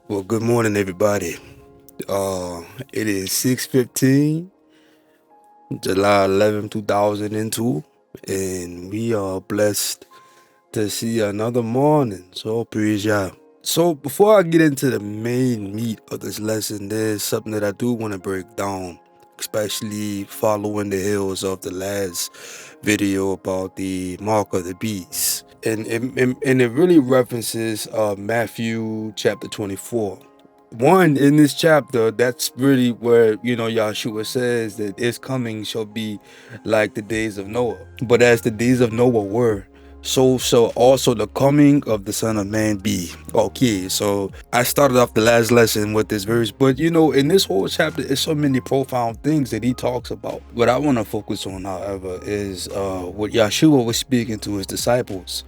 Well, good morning, everybody. It is 6:15, July 11th, 2002, and we are blessed to see another morning. So praise Yah. So before I get into the main meat of this lesson, there's something that I do want to break down, especially following the heels of the last video about the mark of the beast. And it really references Matthew chapter 24. One, in this chapter, that's really where, Yahshua says that his coming shall be like the days of Noah. But as the days of Noah were, so shall also the coming of the Son of Man be. Okay, so I started off the last lesson with this verse, but in this whole chapter, there's so many profound things that he talks about. What I want to focus on, however, is what Yahshua was speaking to his disciples.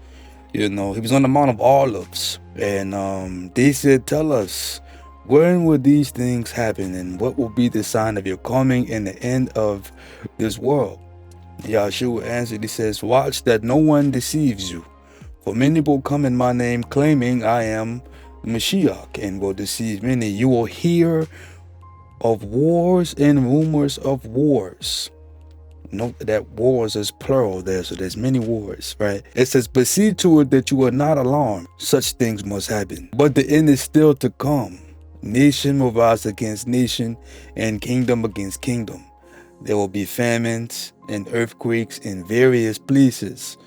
He was on the Mount of Olives, and they said, "Tell us, when will these things happen, and what will be the sign of your coming and the end of this world?" Yahshua answered, he says, "Watch that no one deceives you. For many will come in my name, claiming I am Mashiach, and will deceive many. You will hear of wars and rumors of wars." Note that wars is plural there, so there's many wars, right? It says, "But see to it that you are not alarmed. Such things must happen. But the end is still to come. Nation will rise against nation, and kingdom against kingdom. There will be famines and earthquakes in various places.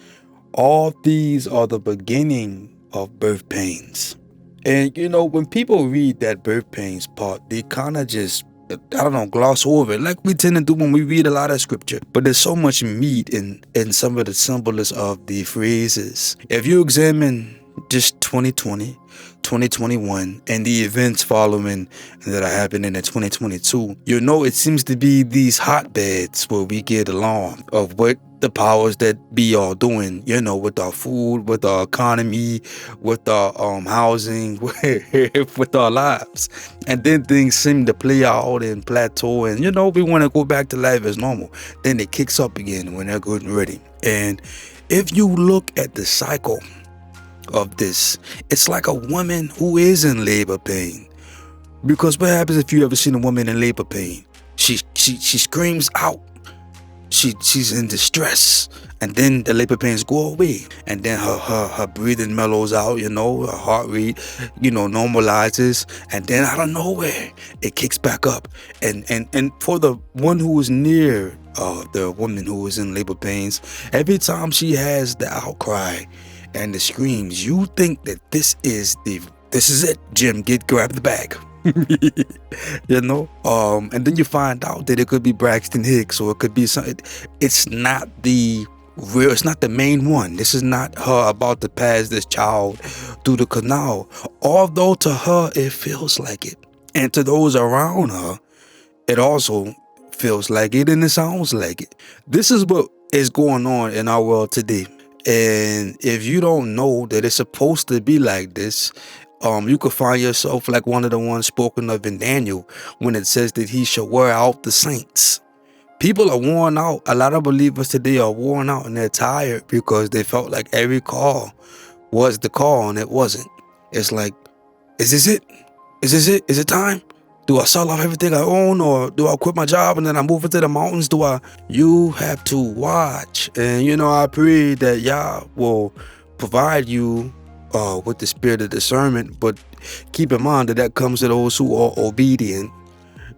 All these are the beginning of birth pains." And when people read that birth pains part, they kind of just, I don't know, gloss over it, like we tend to do when we read a lot of scripture. But there's so much meat in some of the symbols of the phrases. If you examine just 2020, 2021, and the events following that are happening in 2022, it seems to be these hotbeds where we get alarmed of what the powers that be are doing, with our food, with our economy, with our housing, with our lives. And then things seem to play out and plateau, and we want to go back to life as normal. Then it kicks up again when they're good and ready. And if you look at the cycle of this, it's like a woman who is in labor pain. Because what happens if you ever seen a woman in labor pain? She screams out. She's in distress, and then the labor pains go away, and then her breathing mellows out, her heart rate normalizes, and then out of nowhere it kicks back up. And for the one who is near the woman who is in labor pains, every time she has the outcry and the screams, you think that this is it, Jim, grab the bag. And then you find out that it could be Braxton Hicks, or it could be something. It's not the main one. This is not her about to pass this child through the canal, although to her it feels like it, and to those around her it also feels like it, and it sounds like it. This is what is going on in our world today. And if you don't know that it's supposed to be like this, you could find yourself like one of the ones spoken of in Daniel, when it says that he shall wear out the saints. People are worn out. A lot of believers today are worn out, and they're tired because they felt like every call was the call, and it wasn't. It's like, is this it? Is this it? Is it time? Do I sell off everything I own, or do I quit my job and then I move into the mountains? You have to watch. And I pray that Yah will provide you with the spirit of discernment, but keep in mind that comes to those who are obedient.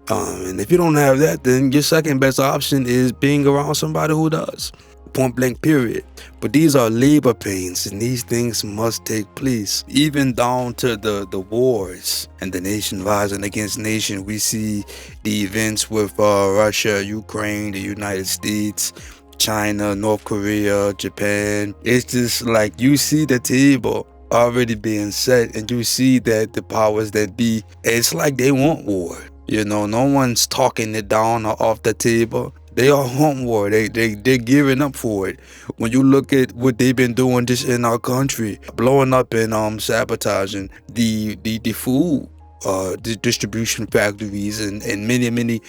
And if you don't have that, then your second best option is being around somebody who does. Point blank, period. But these are labor pains, and these things must take place, even down to the wars and the nation rising against nation. We see the events with Russia, Ukraine, the United States, China, North Korea, Japan. It's just like you see the table already being set, and you see that the powers that be, it's like they want war. No one's talking it down or off the table. They are on war. They're gearing up for it. When you look at what they've been doing just in our country, blowing up and sabotaging the food the distribution factories and many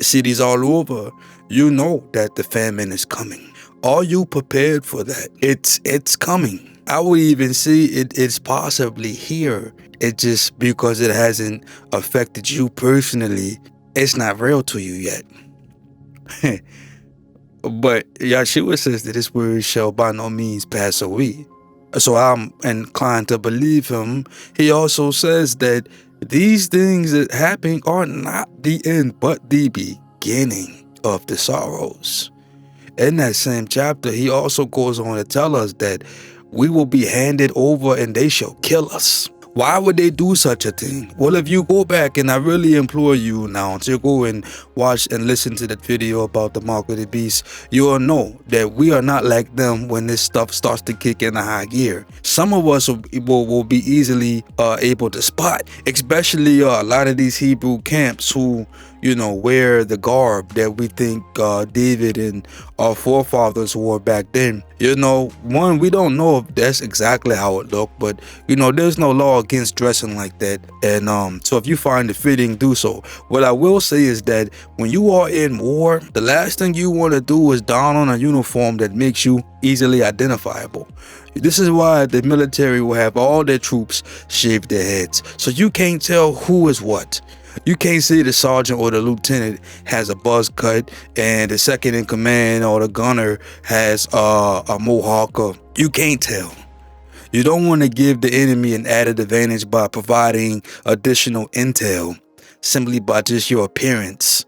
cities all over, that the famine is coming. Are you prepared for that? It's coming. I would even see it's possibly here. It just because it hasn't affected you personally, it's not real to you yet. But Yahshua says that his word shall by no means pass away. So I'm inclined to believe him. He also says that these things that happen are not the end, but the beginning of the sorrows. In that same chapter, he also goes on to tell us that we will be handed over and they shall kill us. Why would they do such a thing? Well, if you go back, and I really implore you now to go and watch and listen to that video about the mark of the beast, you'll know that we are not like them when this stuff starts to kick in a high gear. Some of us will be easily able to spot, especially a lot of these Hebrew camps who, wear the garb that we think David and our forefathers wore back then. One, we don't know if that's exactly how it looked, but there's no law against dressing like that. And so if you find it fitting, do so. What I will say is that when you are in war, the last thing you want to do is don on a uniform that makes you easily identifiable. This is why the military will have all their troops shave their heads, so you can't tell who is what. You can't see the sergeant or the lieutenant has a buzz cut and the second in command or the gunner has a mohawk. You can't tell. You don't want to give the enemy an added advantage by providing additional intel simply by just your appearance.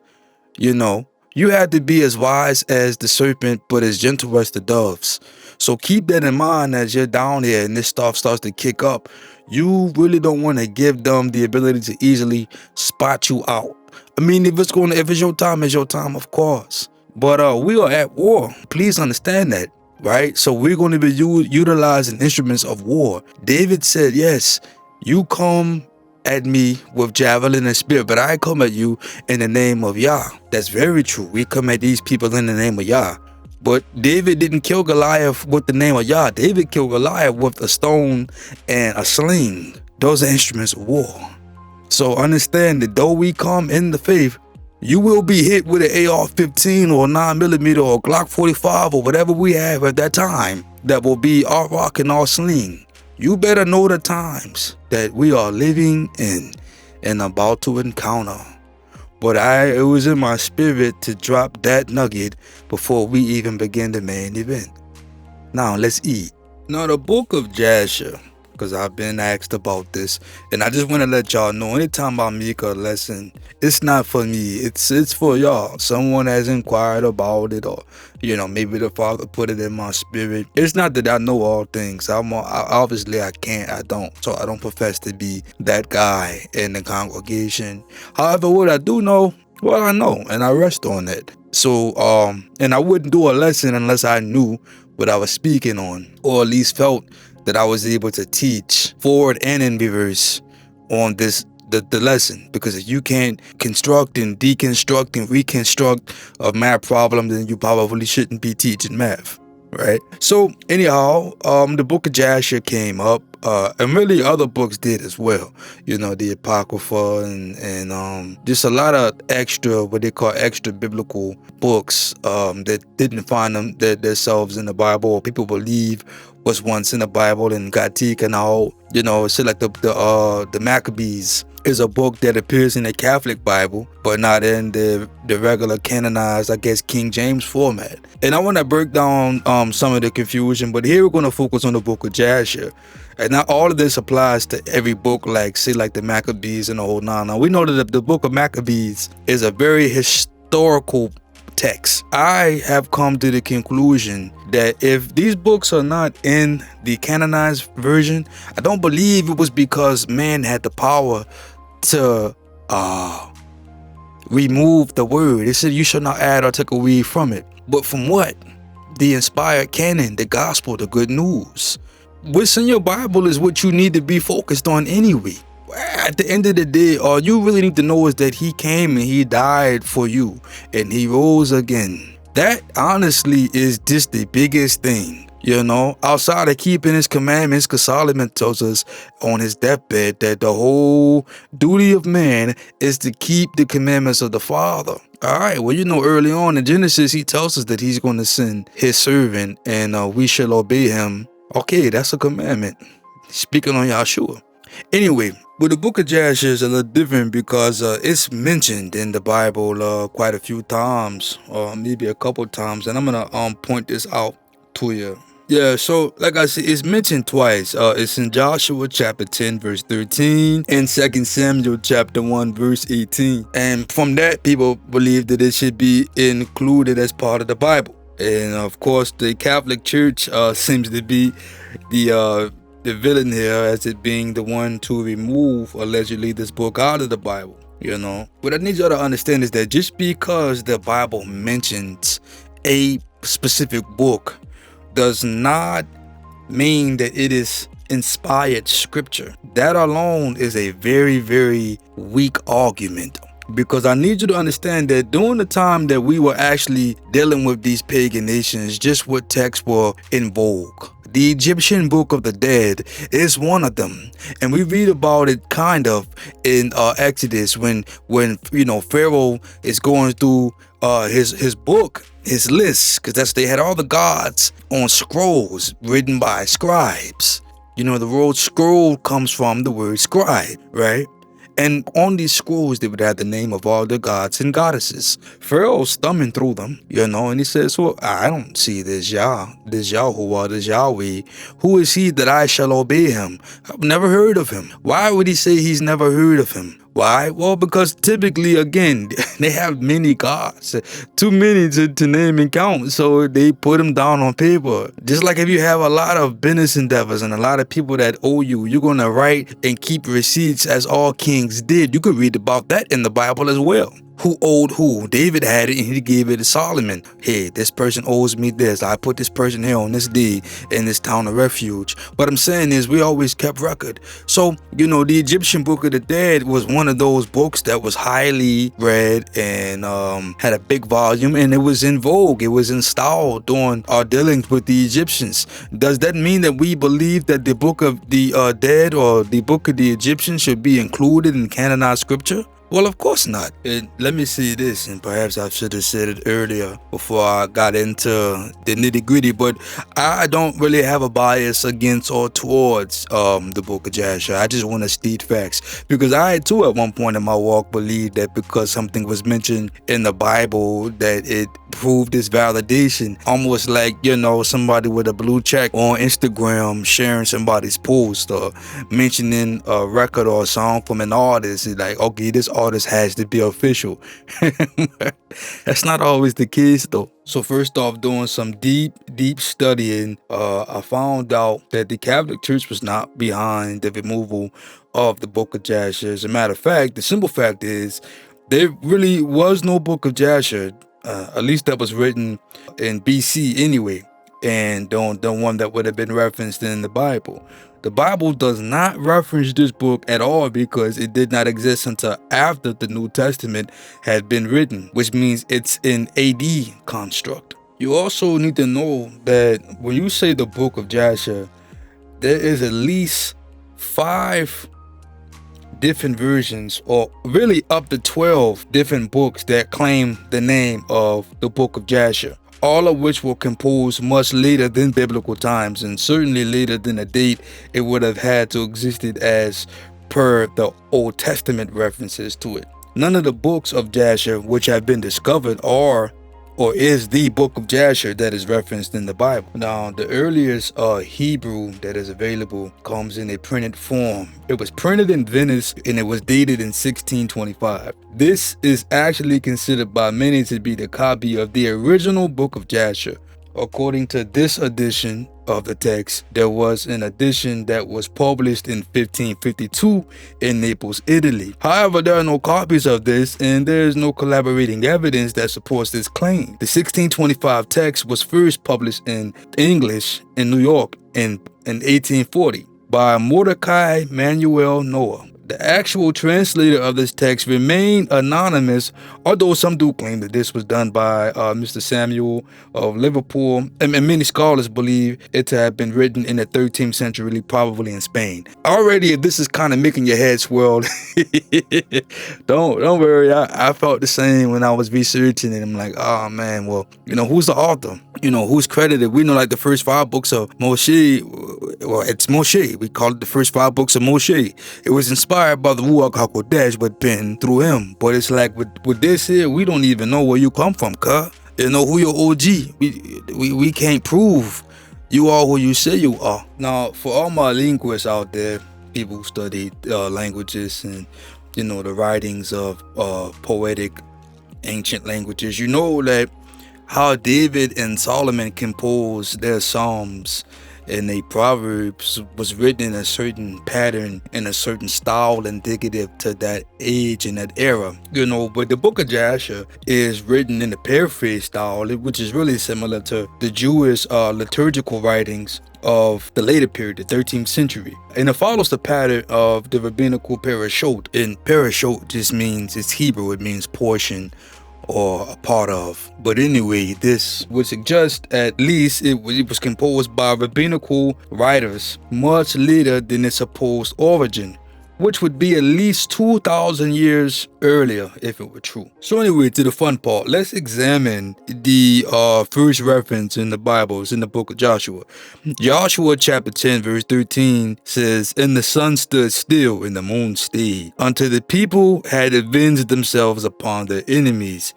You have to be as wise as the serpent, but as gentle as the doves. So keep that in mind as you're down here and this stuff starts to kick up. You really don't want to give them the ability to easily spot you out. I mean, if it's your time, it's your time, of course. But we are at war. Please understand that, right? So we're going to be utilizing instruments of war. David said, yes, you come at me with javelin and spear, but I come at you in the name of Yah. That's very true. We come at these people in the name of Yah. But David didn't kill Goliath with the name of Yah. David killed Goliath with a stone and a sling. Those are instruments of war. So understand that though we come in the faith, you will be hit with an AR-15 or 9mm or Glock 45 or whatever we have at that time. That will be our rock and our sling. You better know the times that we are living in and about to encounter. But it was in my spirit to drop that nugget before we even begin the main event. Now let's eat. Now the book of Jasher, because I've been asked about this, and I just want to let y'all know, anytime I make a lesson, it's not for me, it's for y'all. Someone has inquired about it, or maybe the Father put it in my spirit. It's not that I know all things. Obviously I can't, I don't. So I don't profess to be that guy in the congregation. However, what I do know, well, I know, and I rest on it. So and I wouldn't do a lesson unless I knew what I was speaking on, or at least felt that I was able to teach forward and in reverse on the lesson. Because if you can't construct and deconstruct and reconstruct a math problem, then you probably shouldn't be teaching math, right? So anyhow, the book of Jasher came up, and really other books did as well. The Apocrypha and just a lot of extra, what they call extra biblical books that didn't find themselves in the Bible, or people believe was once in the Bible and got taken out. Shit like the Maccabees is a book that appears in the Catholic Bible, but not in the regular canonized, I guess, King James format. And I want to break down some of the confusion, but here we're going to focus on the book of Jasher. And not all of this applies to every book, like the Maccabees and the whole nine. Now we know that the book of Maccabees is a very historical text. I have come to the conclusion that if these books are not in the canonized version, I don't believe it was because man had the power to remove the word. It said you shall not add or take away from it. But from what? The inspired canon, the gospel, the good news. What's in your Bible is what you need to be focused on anyway. At the end of the day, all you really need to know is that he came and he died for you and he rose again. That honestly is just the biggest thing. Outside of keeping his commandments, because Solomon tells us on his deathbed that the whole duty of man is to keep the commandments of the Father. All right, well, early on in Genesis, he tells us that he's going to send his servant and we shall obey him Okay, that's a commandment. Speaking on Yahshua. Anyway, but the book of Jasher is a little different because it's mentioned in the Bible quite a few times, or maybe a couple times, and I'm gonna point this out to you. Yeah, so like I said, it's mentioned twice. It's in Joshua chapter 10, verse 13, and 2 Samuel chapter 1, verse 18. And from that, people believe that it should be included as part of the Bible. And of course, the Catholic Church seems to be the villain here, as it being the one to remove allegedly this book out of the Bible. You know, what I need y'all to understand is that just because the Bible mentions a specific book does not mean that it is inspired scripture. That alone is a very, very weak argument. Because I need you to understand that during the time that we were actually dealing with these pagan nations, just what texts were in vogue. The Egyptian Book of the Dead is one of them, and we read about it kind of in Exodus when you know Pharaoh is going through his book, his list, because they had all the gods on scrolls written by scribes. You know, the word scroll comes from the word scribe, right? And on these scrolls, they would have the name of all the gods and goddesses. Pharaoh's thumbing through them, you know, and he says, well, I don't see this Yahuwah, this Yahweh. Who is he that I shall obey him? I've never heard of him. Why would he say he's never heard of him? Why? Well, because typically, again, they have many gods, too many to name and count, so they put them down on paper. Just like if you have a lot of business endeavors and a lot of people that owe you, you're going to write and keep receipts as all kings did. You could read about that in the Bible as well. Who owed who? David had it and he gave it to Solomon. Hey, this person owes me this. I put this person here on this deed in this town of refuge. What I'm saying is we always kept record. So, you know, the Egyptian Book of the Dead was one of those books that was highly read and had a big volume, and it was in vogue. It was installed during our dealings with the Egyptians. Does that mean that we believe that the Book of the Dead or the Book of the Egyptians should be included in canonized scripture? Well, of course not. And let me say this, and perhaps I should have said it earlier before I got into the nitty-gritty, but I don't really have a bias against or towards the book of Jasher. I just want to state facts, because I too at one point in my walk believed that because something was mentioned in the Bible that it proved its validation, almost like, you know, somebody with a blue check on Instagram sharing somebody's post or mentioning a record or a song from an artist. It's like, okay, this artist has to be official. That's not always the case though. So first off, doing some deep studying, I found out that the Catholic Church was not behind the removal of the book of Jasher. As a matter of fact, the simple fact is there really was no book of Jasher, at least that was written in BC anyway, and the one that would have been referenced in the Bible. The Bible does not reference this book at all because it did not exist until after the New Testament had been written, which means it's an AD construct. You also need to know that when you say the book of Jasher, there is at least 5 different versions, or really up to 12 different books that claim the name of the book of Jasher, all of which were composed much later than biblical times, and certainly later than the date it would have had to existed as per the Old Testament references to it. None of the books of Jasher which have been discovered are or is the book of Jasher that is referenced in the Bible. Now, the earliest Hebrew that is available comes in a printed form. It was printed in Venice and it was dated in 1625. This is actually considered by many to be the copy of the original book of Jasher. According to this edition of the text, there was an edition that was published in 1552 in Naples, Italy. However, there are no copies of this, and there is no collaborating evidence that supports this claim. The 1625 text was first published in English in New York in 1840 by Mordecai Manuel Noah. The actual translator of this text remained anonymous, although some do claim that this was done by Mr. Samuel of Liverpool, and many scholars believe it to have been written in the 13th century, probably in Spain. Already, if this is kind of making your head swirl, don't worry. I felt the same when I was researching it. I'm like, oh man, well, who's the author? Who's credited? We know like the first 5 books of Moshe. Well, it's Moshe. We call it the first 5 books of Moshe. It was inspired by the Ruach HaKodesh, but penned through him. But it's like with this here, we don't even know where you come from, cuz. Who your OG. We can't prove you are who you say you are. Now, for all my linguists out there, people who study languages and, the writings of poetic ancient languages, that how David and Solomon composed their psalms and the proverbs was written in a certain pattern, in a certain style indicative to that age and that era. But the book of Jasher is written in the paraphrase style, which is really similar to the Jewish liturgical writings of the later period, the 13th century. And it follows the pattern of the rabbinical parashot. And parashot just means, it's Hebrew, it means portion or a part of. But anyway, this would suggest at least it was composed by rabbinical writers much later than its supposed origin, which would be at least 2,000 years earlier if it were true. So anyway, to the fun part, let's examine the first reference in the Bible. It's in the book of Joshua. Joshua chapter 10 verse 13 says, "And the sun stood still and the moon stayed, until the people had avenged themselves upon their enemies.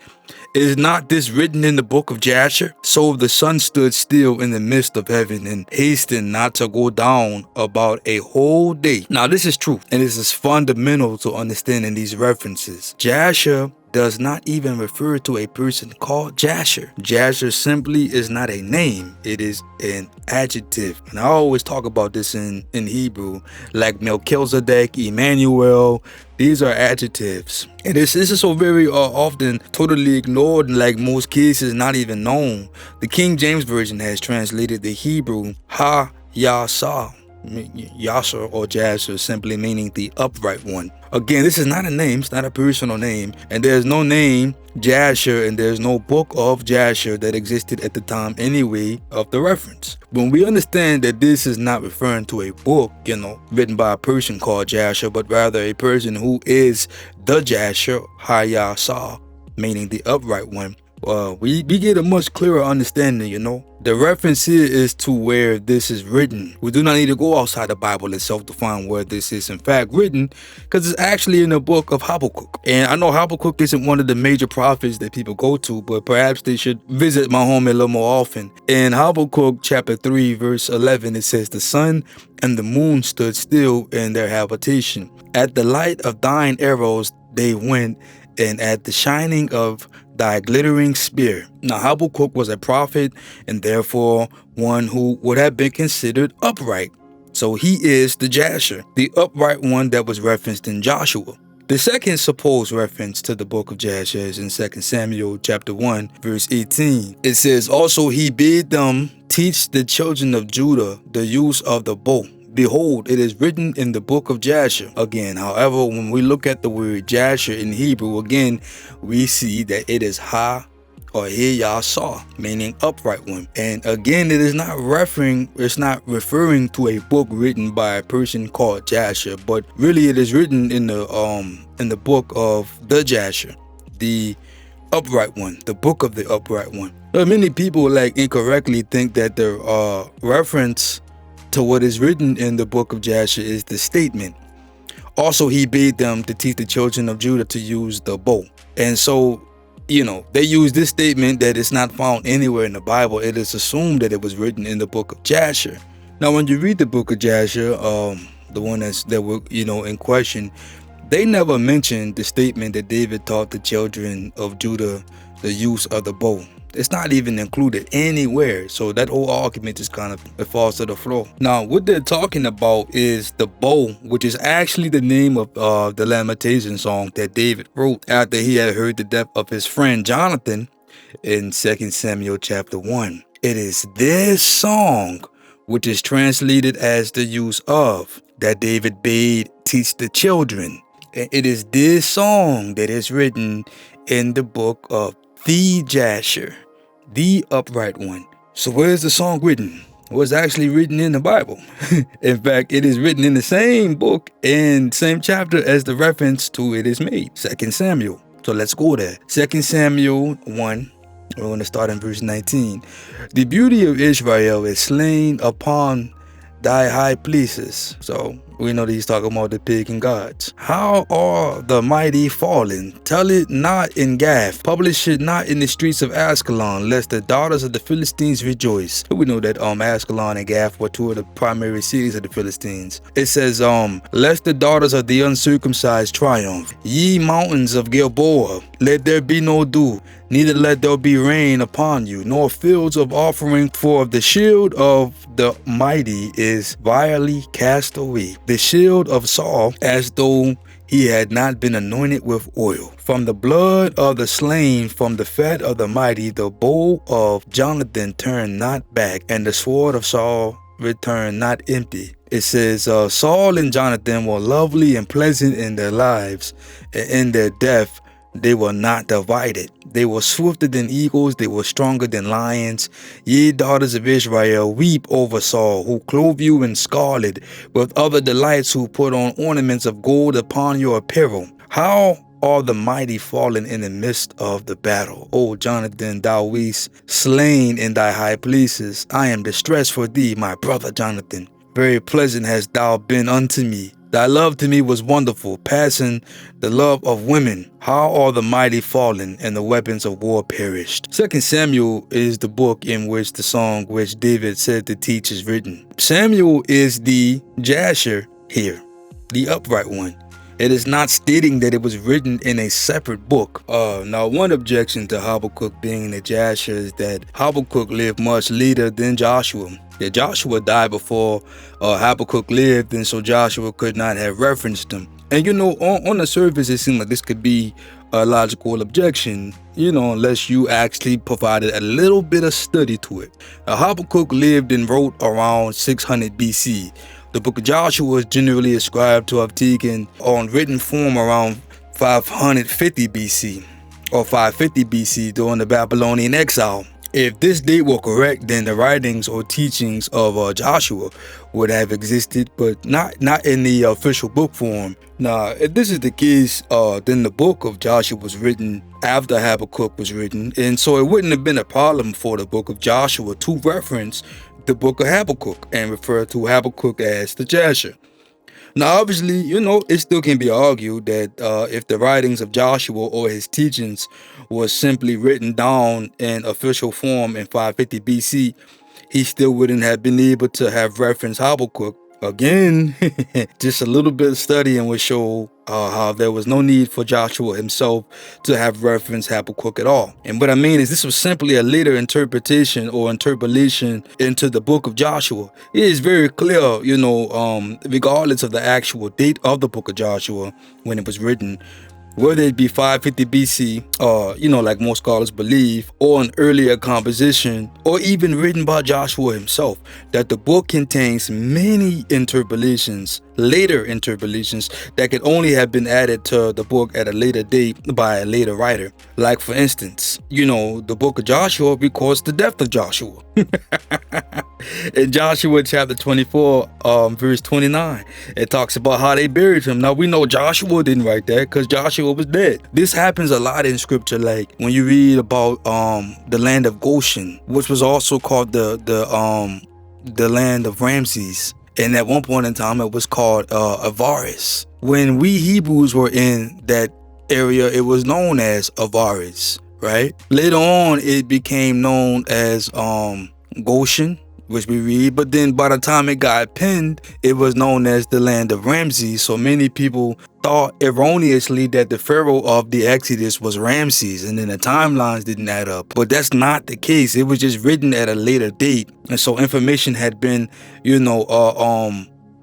Is not this written in the book of Jasher? So the sun stood still in the midst of heaven and hastened not to go down about a whole day." Now this is true, and this is fundamental to understanding these references. Jasher does not even refer to a person called Jasher. Jasher simply is not a name, it is an adjective. And I always talk about this in Hebrew, like Melchizedek, Emmanuel. These are adjectives. And this is so very often totally ignored, and like most cases not even known. The King James Version has translated the Hebrew Ha-Yasah, Jasher or Jasher, simply meaning the upright one. Again, this is not a name, it's not a personal name, and there's no name Jasher, and there's no book of Jasher that existed at the time anyway of the reference. When we understand that this is not referring to a book, written by a person called Jasher, but rather a person who is the Jasher, Ha-Yasah, meaning the upright one, we get a much clearer understanding, The reference here is to where this is written. We do not need to go outside the Bible itself to find where this is in fact written, because it's actually in the book of Habakkuk. And I know Habakkuk isn't one of the major prophets that people go to, but perhaps they should visit my home a little more often. In Habakkuk chapter 3 verse 11, it says, "The sun and the moon stood still in their habitation. At the light of thine arrows they went, and at the shining of thy glittering spear." Now Habakkuk was a prophet and therefore one who would have been considered upright. So he is the Jasher, the upright one that was referenced in Joshua. The second supposed reference to the book of Jasher is in 2 Samuel chapter 1 verse 18. It says, "Also he bade them teach the children of Judah the use of the bow. Behold, it is written in the book of Jasher." Again, however, when we look at the word Jasher in Hebrew, again, we see that it is Ha or He-Yasah, meaning upright one. And again, it's not referring to a book written by a person called Jasher, but really it is written in the book of the Jasher, the upright one, the book of the upright one. Now, many people incorrectly think that the reference to what is written in the book of Jasher is the statement. Also, he bade them to teach the children of Judah to use the bow. And so, they use this statement that it's not found anywhere in the Bible. It is assumed that it was written in the book of Jasher. Now, when you read the book of Jasher, the one that were, in question, they never mentioned the statement that David taught the children of Judah the use of the bow. It's not even included anywhere. So that whole argument just kind of falls to the floor. Now, what they're talking about is the bow, which is actually the name of the Lamentation song that David wrote after he had heard the death of his friend Jonathan in 2 Samuel chapter 1. It is this song which is translated as the use of. that David bade teach the children. And it is this song that is written in the book of the Jasher, the upright one. So where's the song written? It was actually written in the Bible. In fact, it is written in the same book and same chapter as the reference to it is made, 2 Samuel. So let's go there. 2 Samuel 1, we're going to start in verse 19. The beauty of Israel is slain upon thy high places. So we know that he's talking about the pagan gods. How are the mighty fallen? Tell it not in Gath. Publish it not in the streets of Ascalon, lest the daughters of the Philistines rejoice. We know that Ascalon and Gath were two of the primary cities of the Philistines. It says, lest the daughters of the uncircumcised triumph. Ye mountains of Gilboa, let there be no dew, neither let there be rain upon you, nor fields of offering, for the shield of the mighty is vilely cast away. The shield of Saul, as though he had not been anointed with oil. From the blood of the slain, from the fat of the mighty, the bow of Jonathan turned not back, and the sword of Saul returned not empty. It says, Saul and Jonathan were lovely and pleasant in their lives, and in their death they were not divided. They were swifter than eagles, they were stronger than lions. Ye daughters of Israel, weep over Saul, who clothe you in scarlet, with other delights, who put on ornaments of gold upon your apparel. How are the mighty fallen in the midst of the battle? O Jonathan, thou wast slain in thy high places. I am distressed for thee, my brother Jonathan. Very pleasant hast thou been unto me. Thy love to me was wonderful, passing the love of women. How are the mighty fallen, and the weapons of war perished? 2 Samuel is the book in which the song which David said to teach is written. Samuel is the Jasher here, the upright one. It is not stating that it was written in a separate book. Now, one objection to Habakkuk being the Jasher is that Habakkuk lived much later than Joshua. That Joshua died before Habakkuk lived, and so Joshua could not have referenced him. And on the surface, it seemed like this could be a logical objection, unless you actually provided a little bit of study to it. Habakkuk lived and wrote around 600 BC. The book of Joshua is generally ascribed to have taken on written form around 550 BC or 550 BC during the Babylonian exile. If this date were correct, then the writings or teachings of Joshua would have existed, but not in the official book form. Now, if this is the case, then the book of Joshua was written after Habakkuk was written, and so it wouldn't have been a problem for the book of Joshua to reference the book of Habakkuk and refer to Habakkuk as the Jasher. Now, obviously, it still can be argued that if the writings of Joshua or his teachings was simply written down in official form in 550 BC, he still wouldn't have been able to have referenced Habakkuk. Again, just a little bit of studying would show how there was no need for Joshua himself to have referenced Habakkuk at all. And what I mean is this was simply a later interpretation or interpolation into the book of Joshua. It is very clear, regardless of the actual date of the book of Joshua when it was written, whether it be 550 BC, or, like most scholars believe, or an earlier composition, or even written by Joshua himself, that the book contains many interpolations, later interpolations, that could only have been added to the book at a later date by a later writer. Like, for instance, the book of Joshua records the death of Joshua. In Joshua chapter 24, verse 29, it talks about how they buried him. Now, we know Joshua didn't write that because Joshua was dead. This happens a lot in scripture, like when you read about the land of Goshen, which was also called the land of Ramses. And at one point in time, it was called Avaris. When we Hebrews were in that area, it was known as Avaris, right? Later on, it became known as Goshen, which we read, but then by the time it got penned, it was known as the land of Ramses. So many people thought erroneously that the pharaoh of the Exodus was Ramses, and then the timelines didn't add up. But that's not the case. It was just written at a later date, and so information had been,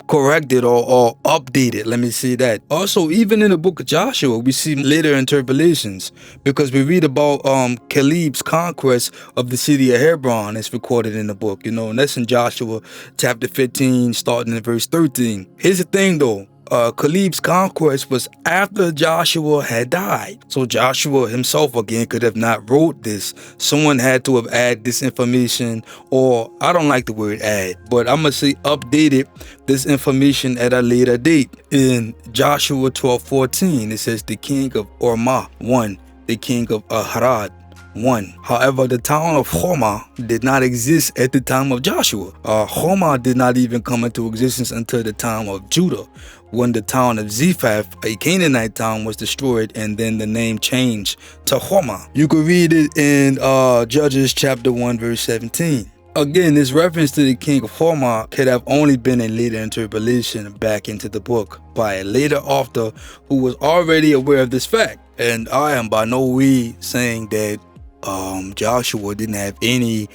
corrected or updated. Let me say that. Also, even in the book of Joshua, we see later interpolations because we read about Caleb's conquest of the city of Hebron. It's recorded in the book, and that's in Joshua chapter 15, starting in verse 13. Here's the thing, though. Caleb's conquest was after Joshua had died. So Joshua himself again could have not wrote this. Someone had to have added this information, or I don't like the word add, but I'm going to say updated this information at a later date. In Joshua 12:14, it says the king of Ormah, 1. The king of Harad, 1. However, the town of Homa did not exist at the time of Joshua. Homa did not even come into existence until the time of Judah, when the town of Zephath, a Canaanite town, was destroyed, and then the name changed to Homa. You can read it in Judges chapter 1, verse 17. Again, this reference to the king of Homa could have only been a later interpolation back into the book by a later author who was already aware of this fact. And I am by no way saying that Joshua didn't have any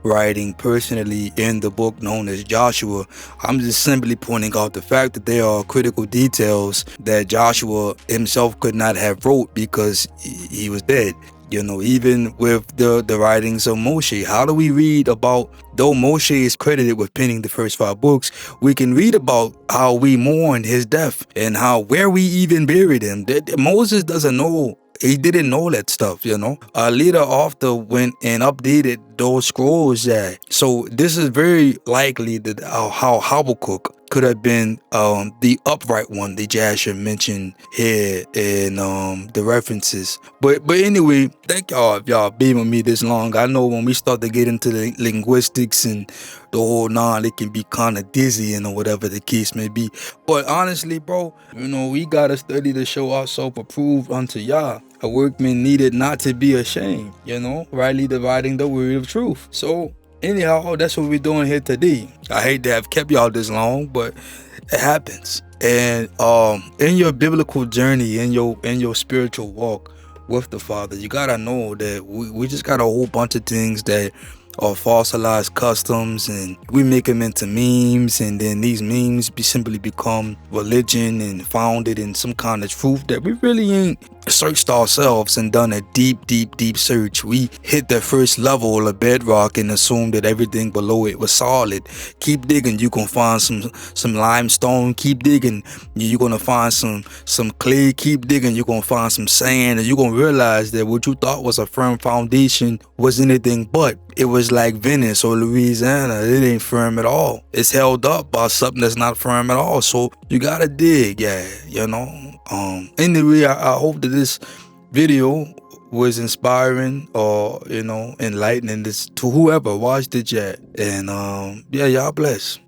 writing personally in the book known as Joshua. I'm just simply pointing out the fact that there are critical details that Joshua himself could not have wrote because he was dead. Even with the writings of Moshe, how do we read about, though Moshe is credited with penning the first 5 books, we can read about how we mourn his death and where we even buried him. Moses doesn't know. He didn't know that stuff, A later author went and updated those scrolls. So this is very likely that how Habakkuk could have been the upright one that Jasher mentioned here in the references. But anyway, thank y'all if y'all been with me this long. I know when we start to get into the linguistics and the whole it can be kind of dizzying or whatever the case may be. But honestly, bro, we gotta study to show ourselves approved unto Yah, a workman needed not to be ashamed, rightly dividing the word of truth. So anyhow, that's what we're doing here today. I hate to have kept y'all this long, but it happens. And in your biblical journey, in your spiritual walk with the Father, you gotta know that we just got a whole bunch of things that are fossilized customs, and we make them into memes, and then these memes simply become religion and founded in some kind of truth that we really ain't searched ourselves and done a deep search. We hit the first level of bedrock and assumed that everything below it was solid. Keep digging, you gonna find some limestone. Keep digging, you're gonna find some clay. Keep digging, you're gonna find some sand, and you're gonna realize that what you thought was a firm foundation was anything but. It was like Venice or Louisiana. It ain't firm at all. It's held up by something that's not firm at all. So you gotta dig, Anyway, I hope that this video was inspiring or enlightening this to whoever watched it yet. And y'all bless.